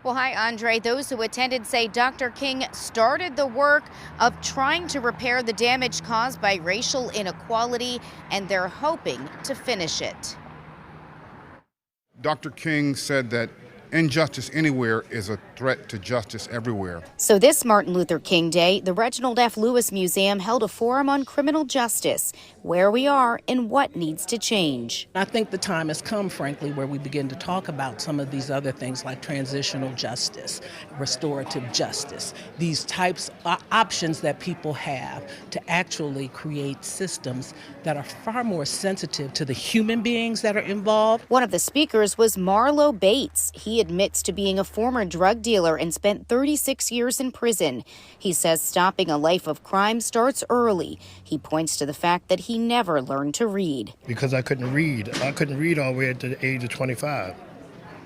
Well, hi, Andre. Those who attended say Dr. King started the work of trying to repair the damage caused by racial inequality, and they're hoping to finish it. Dr. King said that injustice anywhere is a threat to justice everywhere. So this Martin Luther King Day, the Reginald F. Lewis Museum held a forum on criminal justice, where we are and what needs to change. I think the time has come, frankly, where we begin to talk about some of these other things like transitional justice, restorative justice, these types of options that people have to actually create systems that are far more sensitive to the human beings that are involved. One of the speakers was Marlo Bates. He admits to being a former drug dealer and spent 36 years in prison. He says stopping a life of crime starts early. He points to the fact that he never learned to read. Because I couldn't read. I couldn't read all the way to the age of 25.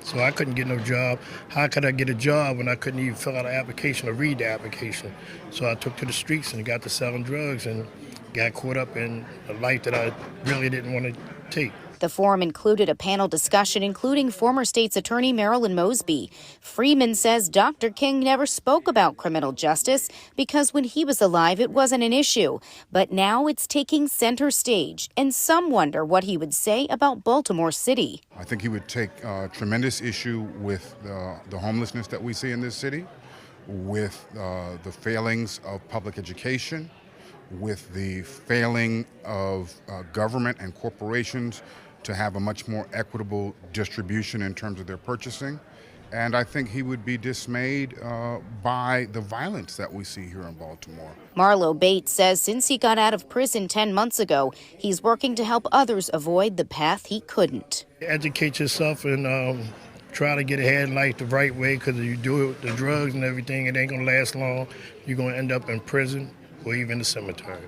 So I couldn't get no job. How could I get a job when I couldn't even fill out an application or read the application? So I took to the streets and got to selling drugs and got caught up in a life that I really didn't want to take. The forum included a panel discussion including former state's attorney Marilyn Mosby. Freeman says Dr. King never spoke about criminal justice because when he was alive it wasn't an issue. But now it's taking center stage, and some wonder what he would say about Baltimore City. I think he would take tremendous issue with the homelessness that we see in this city, with the failings of public education, with the failing of government and corporations to have a much more equitable distribution in terms of their purchasing. And I think he would be dismayed by the violence that we see here in Baltimore. Marlo Bates says since he got out of prison 10 months ago, he's working to help others avoid the path he couldn't. Educate yourself and try to get ahead in life the right way, because if you do it with the drugs and everything, it ain't going to last long. You're going to end up in prison or even the cemetery.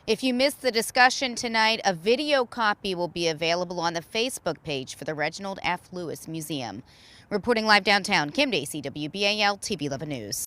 If you missed the discussion tonight, a video copy will be available on the Facebook page for the Reginald F. Lewis Museum. Reporting live downtown, Kim Dacey, WBAL TV 11 News.